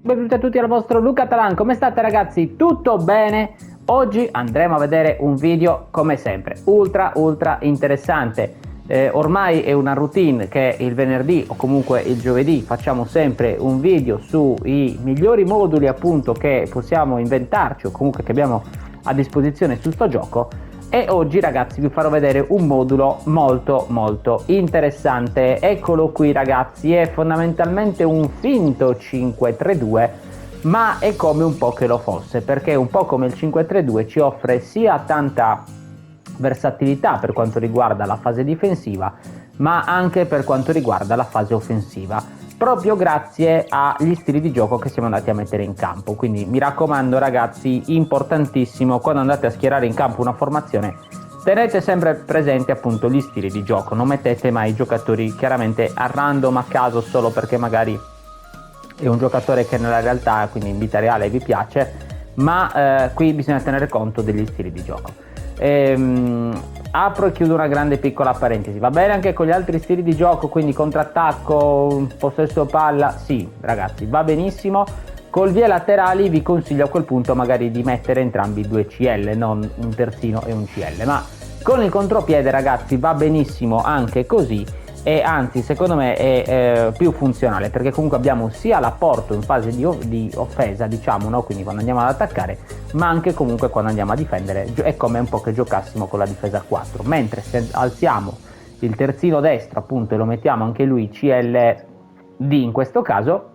Benvenuti a tutti al vostro Luca Talan, come state ragazzi? Tutto bene? Oggi andremo a vedere un video come sempre, ultra interessante. Ormai è una routine che il venerdì o comunque il giovedì facciamo sempre un video sui migliori moduli appunto che possiamo inventarci o comunque che abbiamo a disposizione su sto gioco. E oggi ragazzi vi farò vedere un modulo molto interessante. Eccolo qui ragazzi, è fondamentalmente un finto 532, ma è come un po' che lo fosse, perché un po' come il 532 ci offre sia tanta versatilità per quanto riguarda la fase difensiva, ma anche per quanto riguarda la fase offensiva, proprio grazie agli stili di gioco che siamo andati a mettere in campo. Quindi mi raccomando ragazzi, importantissimo, quando andate a schierare in campo una formazione tenete sempre presente appunto gli stili di gioco, non mettete mai i giocatori chiaramente a random, a caso, solo perché magari è un giocatore che nella realtà, quindi in vita reale, vi piace, ma qui bisogna tenere conto degli stili di gioco. Apro e chiudo una grande piccola parentesi, va bene anche con gli altri stili di gioco, quindi contrattacco, possesso palla, sì ragazzi, va benissimo. Col vie laterali vi consiglio a quel punto magari di mettere entrambi due CL, non un terzino e un CL, ma con il contropiede ragazzi va benissimo anche così, e anzi secondo me è più funzionale, perché comunque abbiamo sia l'apporto in fase di offesa, diciamo, no? Quindi quando andiamo ad attaccare, ma anche comunque quando andiamo a difendere, è come un po' che giocassimo con la difesa a 4, mentre se alziamo il terzino destro appunto e lo mettiamo anche lui CLD in questo caso,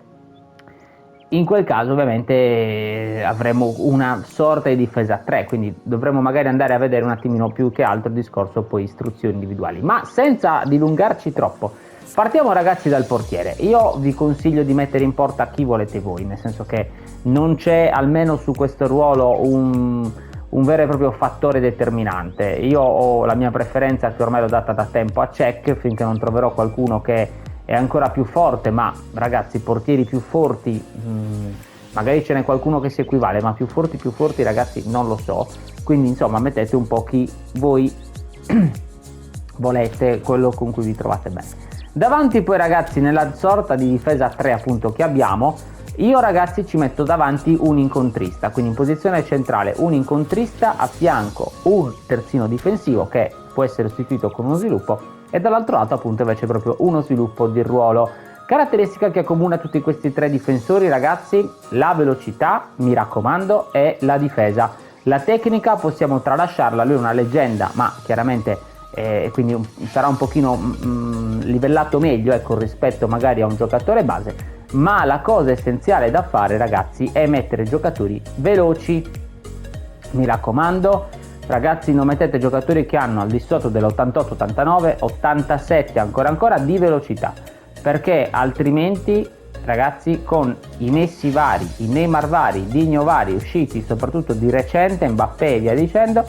in quel caso ovviamente avremo una sorta di difesa a 3, quindi dovremo magari andare a vedere un attimino più che altro il discorso poi istruzioni individuali, ma senza dilungarci troppo partiamo ragazzi dal portiere. Io vi consiglio di mettere in porta chi volete voi, nel senso che non c'è, almeno su questo ruolo, un vero e proprio fattore determinante. Io ho la mia preferenza, che ormai l'ho data da tempo, a Cech, finché non troverò qualcuno che è ancora più forte, ma ragazzi portieri più forti, magari ce n'è qualcuno che si equivale, ma più forti ragazzi non lo so, quindi insomma mettete un po' chi voi volete, quello con cui vi trovate bene. Davanti poi ragazzi, nella sorta di difesa a 3 appunto che abbiamo, io ragazzi ci metto davanti un incontrista, quindi in posizione centrale un incontrista, a fianco un terzino difensivo che può essere sostituito con uno sviluppo, e dall'altro lato appunto invece proprio uno sviluppo di ruolo. Caratteristica che accomuna tutti questi tre difensori ragazzi: la velocità, mi raccomando, e la difesa. La tecnica possiamo tralasciarla, lui è una leggenda, ma chiaramente quindi sarà un pochino livellato meglio, ecco, rispetto magari a un giocatore base, ma la cosa essenziale da fare ragazzi è mettere giocatori veloci, mi raccomando. Ragazzi, non mettete giocatori che hanno al di sotto dell'88, 89, 87 ancora di velocità, perché altrimenti ragazzi con i Messi vari, i Neymar vari, Digno vari usciti soprattutto di recente, Mbappé e via dicendo,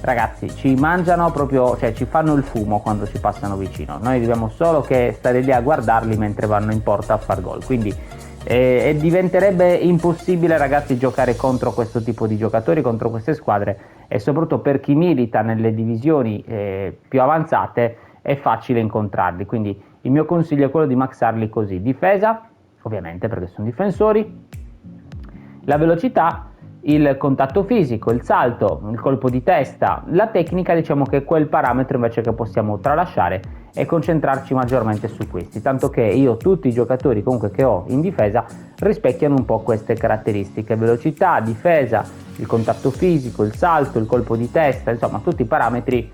ragazzi ci mangiano proprio, cioè ci fanno il fumo quando ci passano vicino. Noi dobbiamo solo che stare lì a guardarli mentre vanno in porta a far gol, quindi diventerebbe impossibile ragazzi giocare contro questo tipo di giocatori, contro queste squadre, e soprattutto per chi milita nelle divisioni più avanzate è facile incontrarli, quindi il mio consiglio è quello di maxarli così: difesa ovviamente perché sono difensori, la velocità, il contatto fisico, il salto, il colpo di testa, la tecnica, diciamo che è quel parametro invece che possiamo tralasciare e concentrarci maggiormente su questi, tanto che io tutti i giocatori comunque che ho in difesa rispecchiano un po' queste caratteristiche: velocità, difesa, il contatto fisico, il salto, il colpo di testa, insomma tutti i parametri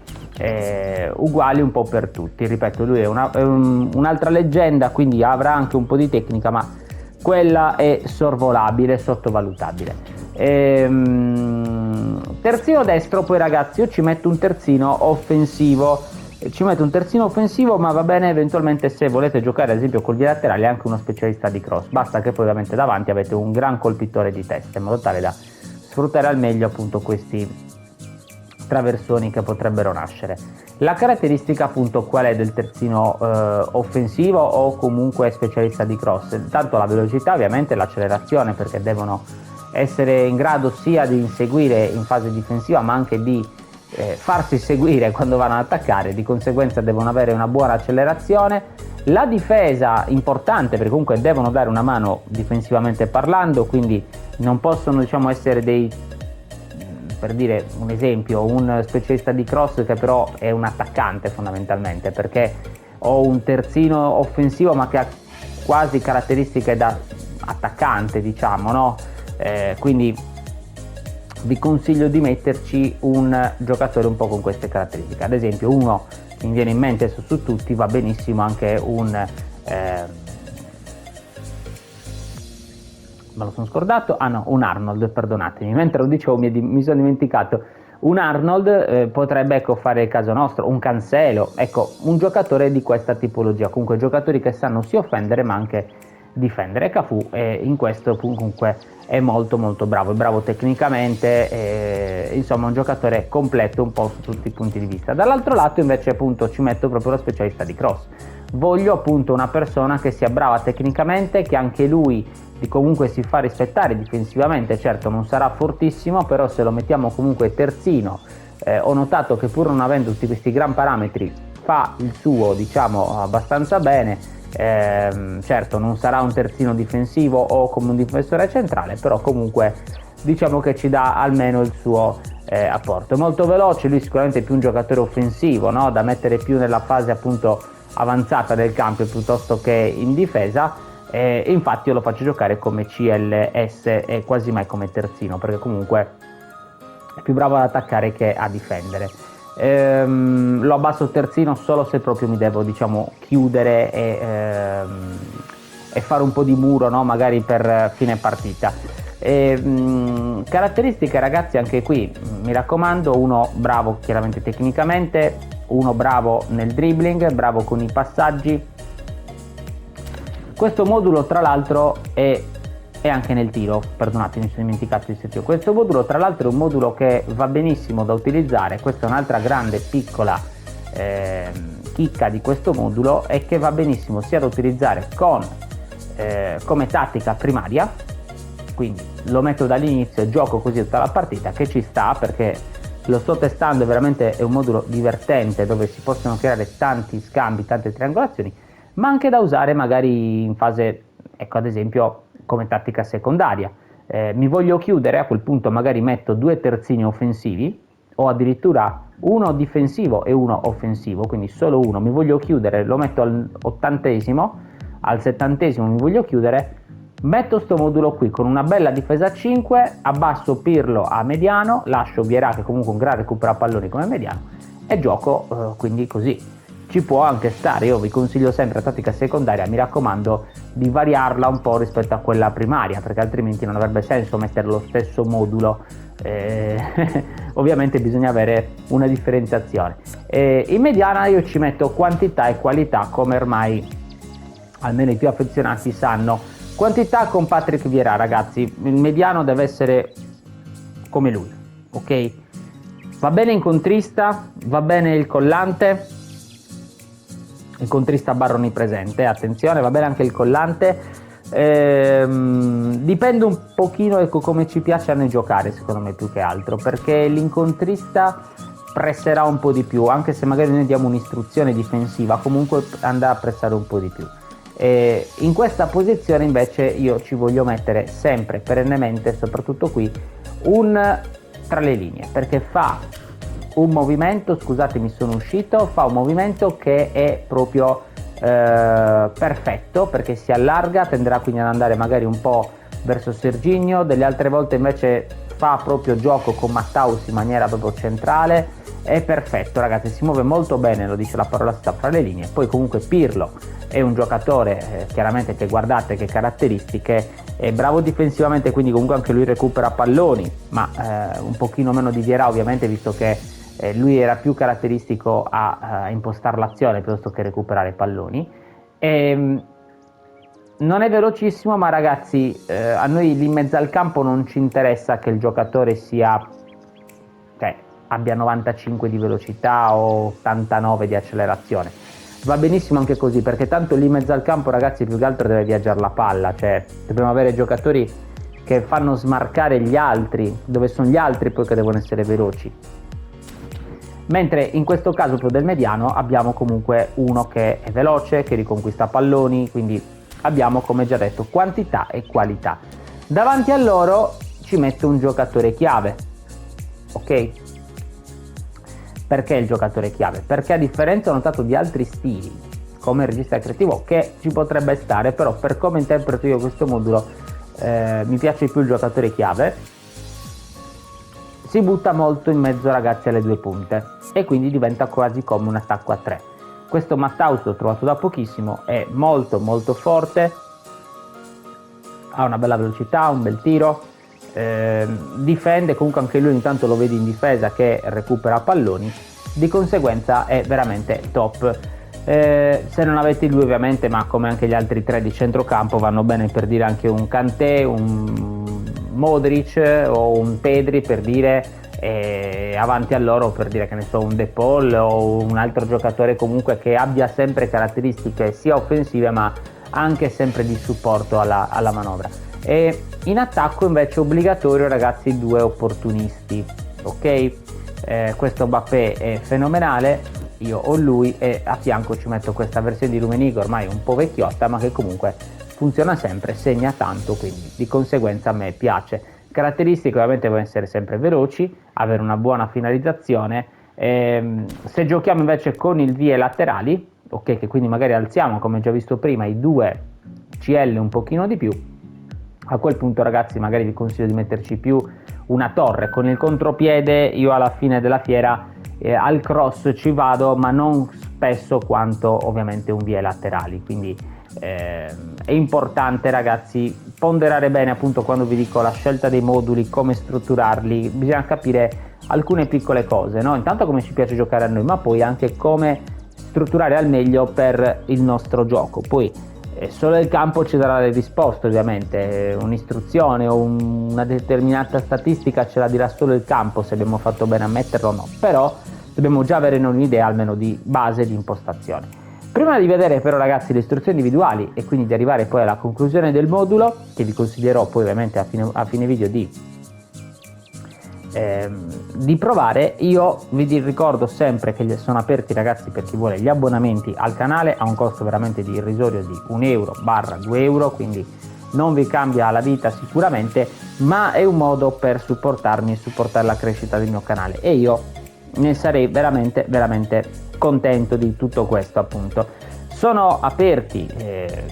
uguali un po' per tutti. Ripeto, lui è un'altra leggenda, quindi avrà anche un po' di tecnica, ma quella è sorvolabile, sottovalutabile. Terzino destro poi ragazzi io ci metto un terzino offensivo, ma va bene eventualmente se volete giocare ad esempio col bilaterale anche uno specialista di cross, basta che poi ovviamente davanti avete un gran colpitore di testa, in modo tale da sfruttare al meglio appunto questi traversoni che potrebbero nascere. La caratteristica appunto qual è del terzino offensivo o comunque specialista di cross? Tanto la velocità, ovviamente l'accelerazione, perché devono essere in grado sia di inseguire in fase difensiva ma anche di farsi seguire quando vanno ad attaccare, di conseguenza devono avere una buona accelerazione, La difesa importante, perché comunque devono dare una mano difensivamente parlando, quindi non possono, diciamo, essere dei, per dire un esempio, un specialista di cross che però è un attaccante fondamentalmente, perché ho un terzino offensivo ma che ha quasi caratteristiche da attaccante, diciamo, no? Quindi vi consiglio di metterci un giocatore un po' con queste caratteristiche. Ad esempio, uno che mi viene in mente su tutti, va benissimo anche un me lo sono scordato, un Arnold, perdonatemi, mentre lo dicevo mi sono dimenticato. Un Arnold potrebbe, ecco, fare il caso nostro, un Cancelo, ecco, un giocatore di questa tipologia, comunque giocatori che sanno sia offendere ma anche difendere. Cafu in questo comunque è molto molto bravo, è bravo tecnicamente, insomma un giocatore completo un po' su tutti i punti di vista. Dall'altro lato invece appunto ci metto proprio lo specialista di cross. Voglio appunto una persona che sia brava tecnicamente, che anche lui comunque si fa rispettare difensivamente, certo non sarà fortissimo, però se lo mettiamo comunque terzino, ho notato che pur non avendo tutti questi gran parametri fa il suo, diciamo, abbastanza bene. Certo non sarà un terzino difensivo o come un difensore centrale, però comunque diciamo che ci dà almeno il suo apporto. È molto veloce, lui sicuramente è più un giocatore offensivo, no? Da mettere più nella fase appunto avanzata del campo piuttosto che in difesa. Infatti io lo faccio giocare come CLS e quasi mai come terzino, perché comunque è più bravo ad attaccare che a difendere. Lo abbasso terzino solo se proprio mi devo, diciamo, chiudere e fare un po' di muro, no? Magari per fine partita. Caratteristiche, ragazzi, anche qui mi raccomando: uno bravo chiaramente tecnicamente, uno bravo nel dribbling, bravo con i passaggi. Questo modulo tra l'altro è anche nel tiro, perdonatemi, mi sono dimenticato di sentire. Questo modulo tra l'altro è un modulo che va benissimo da utilizzare, questa è un'altra grande piccola chicca di questo modulo, è che va benissimo sia da utilizzare come tattica primaria, quindi lo metto dall'inizio e gioco così tutta la partita, che ci sta perché lo sto testando, veramente è un modulo divertente dove si possono creare tanti scambi, tante triangolazioni, ma anche da usare magari in fase, ecco, ad esempio come tattica secondaria. Mi voglio chiudere, a quel punto magari metto due terzini offensivi o addirittura uno difensivo e uno offensivo, quindi solo uno. Mi voglio chiudere, lo metto all'80esimo, al 70esimo mi voglio chiudere, metto sto modulo qui con una bella difesa 5, abbasso Pirlo a mediano, lascio Vieira che comunque un gran recupera palloni come mediano e gioco quindi così. Ci può anche stare, io vi consiglio sempre la tattica secondaria, mi raccomando di variarla un po' rispetto a quella primaria, perché altrimenti non avrebbe senso mettere lo stesso modulo, ovviamente bisogna avere una differenziazione. In mediana io ci metto quantità e qualità, come ormai almeno i più affezionati sanno. Quantità con Patrick Vieira, ragazzi, il mediano deve essere come lui, ok? Va bene incontrista, va bene il collante, il contrista barra presente, attenzione, va bene anche il collante, dipende un pochino, ecco, come ci piace a noi giocare, secondo me, più che altro, perché l'incontrista presserà un po' di più, anche se magari noi diamo un'istruzione difensiva, comunque andrà a pressare un po' di più. In questa posizione invece io ci voglio mettere sempre, perennemente, soprattutto qui, un tra le linee, perché fa un movimento, scusatemi sono uscito, fa un movimento che è proprio perfetto, perché si allarga, tenderà quindi ad andare magari un po' verso Serginho, delle altre volte invece fa proprio gioco con Matthaus in maniera proprio centrale, è perfetto, ragazzi, si muove molto bene, lo dice la parola sta fra le linee. Poi comunque Pirlo è un giocatore chiaramente che guardate che caratteristiche, è bravo difensivamente, quindi comunque anche lui recupera palloni, ma un pochino meno di Vieira ovviamente, visto che lui era più caratteristico a impostare l'azione piuttosto che recuperare palloni. Non è velocissimo, ma ragazzi, a noi lì in mezzo al campo non ci interessa che il giocatore abbia 95 di velocità o 89 di accelerazione. Va benissimo anche così, perché tanto lì in mezzo al campo, ragazzi, più che altro deve viaggiare la palla, cioè dobbiamo avere giocatori che fanno smarcare gli altri, dove sono gli altri poi che devono essere veloci. mentre in questo caso più del mediano abbiamo comunque uno che è veloce, che riconquista palloni, quindi abbiamo, come già detto, quantità e qualità. Davanti a loro ci metto un giocatore chiave, ok? Perché il giocatore chiave? Perché a differenza, ho notato, di altri stili come il regista creativo, che ci potrebbe stare, però per come interpreto io questo modulo mi piace più il giocatore chiave, si butta molto in mezzo, ragazzi, alle due punte e quindi diventa quasi come un attacco a 3. Questo Matthaus l'ho trovato da pochissimo, è molto molto forte, ha una bella velocità, un bel tiro, difende, comunque anche lui ogni tanto lo vedi in difesa che recupera palloni, di conseguenza è veramente top. Se non avete lui ovviamente, ma come anche gli altri tre di centrocampo, vanno bene per dire anche un Kanté, un Modric o un Pedri, per dire, avanti a loro, per dire, che ne so, un De Paul o un altro giocatore comunque che abbia sempre caratteristiche sia offensive ma anche sempre di supporto alla manovra. E in attacco invece è obbligatorio, ragazzi, due opportunisti, ok? Questo Mbappé è fenomenale, io ho lui e a fianco ci metto questa versione di Rummenigge ormai un po' vecchiotta ma che comunque funziona sempre, segna tanto, quindi di conseguenza a me piace. Caratteristiche ovviamente devono essere sempre veloci, avere una buona finalizzazione. Se giochiamo invece con il vie laterali, ok, che quindi magari alziamo, come già visto prima, i due CL un pochino di più, a quel punto, ragazzi, magari vi consiglio di metterci più una torre. Con il contropiede io alla fine della fiera al cross ci vado, ma non spesso quanto ovviamente un vie laterali, quindi è importante, ragazzi, ponderare bene appunto quando vi dico la scelta dei moduli, come strutturarli. Bisogna capire alcune piccole cose, no? Intanto come ci piace giocare a noi, ma poi anche come strutturare al meglio per il nostro gioco. Poi solo il campo ci darà le risposte, ovviamente un'istruzione o una determinata statistica ce la dirà solo il campo se abbiamo fatto bene a metterlo o no, però dobbiamo già avere noi un'idea almeno di base, di impostazione. Prima di vedere però, ragazzi, le istruzioni individuali e quindi di arrivare poi alla conclusione del modulo, che vi consiglierò poi ovviamente a fine video di provare, io vi ricordo sempre che sono aperti, ragazzi, per chi vuole, gli abbonamenti al canale a un costo veramente di irrisorio di 1 euro / 2 euro, quindi non vi cambia la vita sicuramente, ma è un modo per supportarmi e supportare la crescita del mio canale e io ne sarei veramente veramente contento di tutto questo. Appunto sono aperti,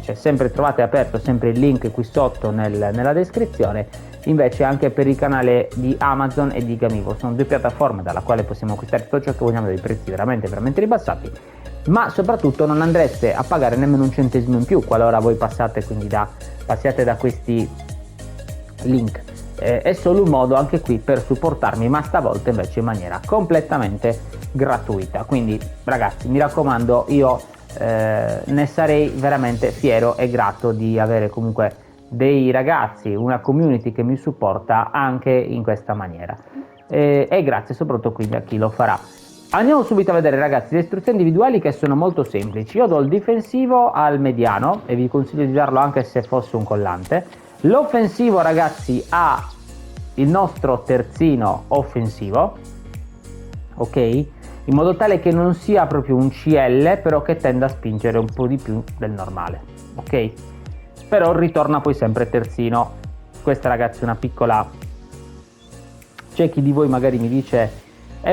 cioè sempre trovate aperto sempre il link qui sotto nella descrizione, invece anche per il canale di Amazon e di Gamivo. Sono due piattaforme dalla quale possiamo acquistare tutto ciò che vogliamo, dei prezzi veramente veramente ribassati, ma soprattutto non andreste a pagare nemmeno un centesimo in più qualora voi passiate da questi link. È solo un modo anche qui per supportarmi, ma stavolta invece in maniera completamente gratuita. Quindi, ragazzi, mi raccomando, io ne sarei veramente fiero e grato di avere comunque dei ragazzi, una community che mi supporta anche in questa maniera, e grazie soprattutto quindi a chi lo farà. Andiamo subito a vedere, ragazzi, le istruzioni individuali, che sono molto semplici. Io do il difensivo al mediano e vi consiglio di darlo anche se fosse un collante. L'offensivo, ragazzi, ha il nostro terzino offensivo, ok, in modo tale che non sia proprio un CL, però che tenda a spingere un po' di più del normale, ok, però ritorna poi sempre terzino. Questa, ragazzi, è una piccola, c'è chi di voi magari mi dice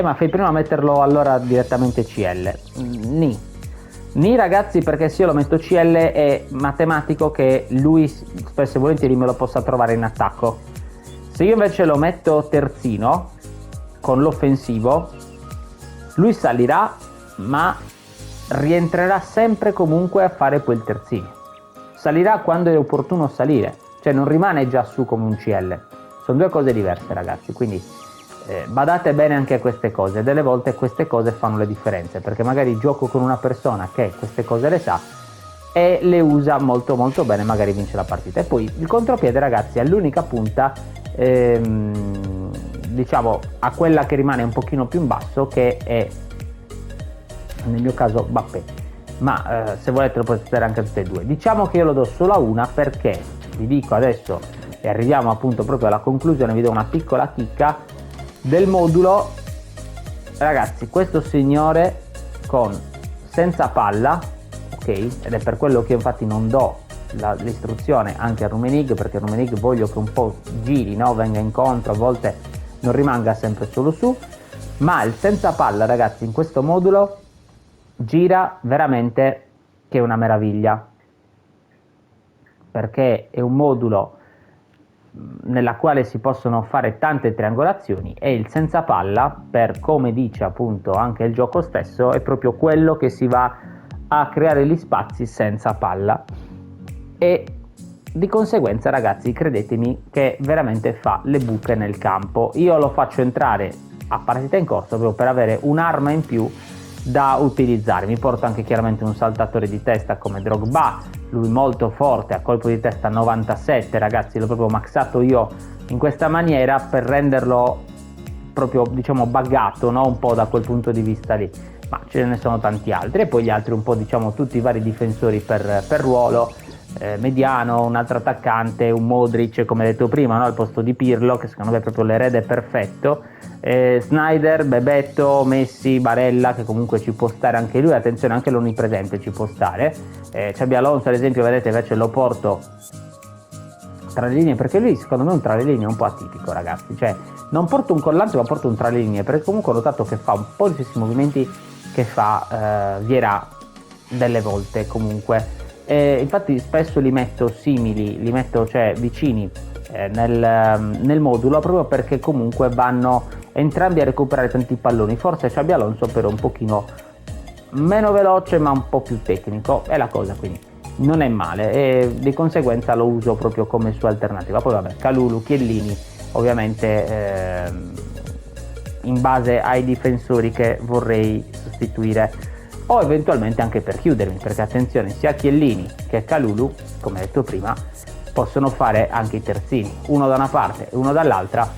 ma fai prima a metterlo allora direttamente CL. Ni, ragazzi, perché se io lo metto CL è matematico che lui spesso e volentieri me lo possa trovare in attacco. Se io invece lo metto terzino con l'offensivo, lui salirà ma rientrerà sempre comunque a fare poi il terzino. Salirà quando è opportuno salire, cioè non rimane già su come un CL. Sono due cose diverse, ragazzi, quindi badate bene anche a queste cose. Delle volte queste cose fanno le differenze, perché magari gioco con una persona che queste cose le sa e le usa molto molto bene, magari vince la partita. E poi il contropiede, ragazzi, è l'unica punta, diciamo, a quella che rimane un pochino più in basso, che è nel mio caso Mbappé, ma se volete lo potete dare anche a tutte e due. Diciamo che io lo do solo a una perché vi dico adesso, e arriviamo appunto proprio alla conclusione, vi do una piccola chicca del modulo. ragazzi, questo signore con senza palla, ok, ed è per quello che infatti non do l'istruzione anche a Rummenigge, perché a Rummenigge voglio che un po' giri, no? Venga incontro, a volte non rimanga sempre solo su, ma il senza palla, ragazzi, in questo modulo gira veramente che è una meraviglia, perché è un modulo nella quale si possono fare tante triangolazioni, e il senza palla, per come dice appunto anche il gioco stesso, è proprio quello che si va a creare gli spazi senza palla, e di conseguenza, ragazzi, credetemi che veramente fa le buche nel campo. Io lo faccio entrare a partita in corso proprio per avere un'arma in più da utilizzare. Mi porto anche chiaramente un saltatore di testa come Drogba, lui molto forte, a colpo di testa 97, ragazzi, l'ho proprio maxato io in questa maniera per renderlo proprio, diciamo, buggato, no? Un po' da quel punto di vista lì, ma ce ne sono tanti altri, e poi gli altri un po', diciamo, tutti i vari difensori per ruolo, mediano, un altro attaccante, un Modric come detto prima, no? Al posto di Pirlo, che secondo me è proprio l'erede perfetto, Snyder, Bebetto, Messi, Barella, che comunque ci può stare anche lui, attenzione anche l'onnipresente ci può stare, Xabi Alonso ad esempio, vedete, invece lo porto tra le linee, perché lui secondo me un tra le linee è un po' atipico, ragazzi, cioè non porto un collante ma porto un tra le linee, perché comunque ho notato che fa un po' di questi movimenti che fa Vieira delle volte comunque. Infatti spesso li metto simili, li metto cioè vicini nel modulo, proprio perché comunque vanno entrambi a recuperare tanti palloni. Forse Xabi Alonso però un pochino meno veloce ma un po' più tecnico, è la cosa, quindi non è male, e di conseguenza lo uso proprio come sua alternativa. Poi vabbè, Kalulu, Chiellini, ovviamente in base ai difensori che vorrei sostituire, o eventualmente anche per chiudermi, perché attenzione, sia Chiellini che Kalulu, come detto prima, possono fare anche i terzini, uno da una parte e uno dall'altra.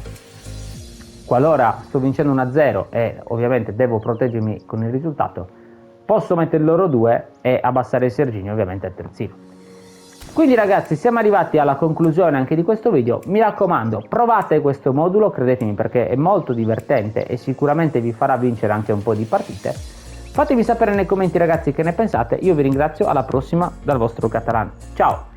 Qualora sto vincendo 1-0 e ovviamente devo proteggermi con il risultato, posso mettere loro due e abbassare il Serginho ovviamente al terzino. Quindi ragazzi, siamo arrivati alla conclusione anche di questo video. Mi raccomando, provate questo modulo, credetemi, perché è molto divertente e sicuramente vi farà vincere anche un po' di partite. Fatemi sapere nei commenti, ragazzi, che ne pensate. Io vi ringrazio, alla prossima dal vostro Catalan. Ciao!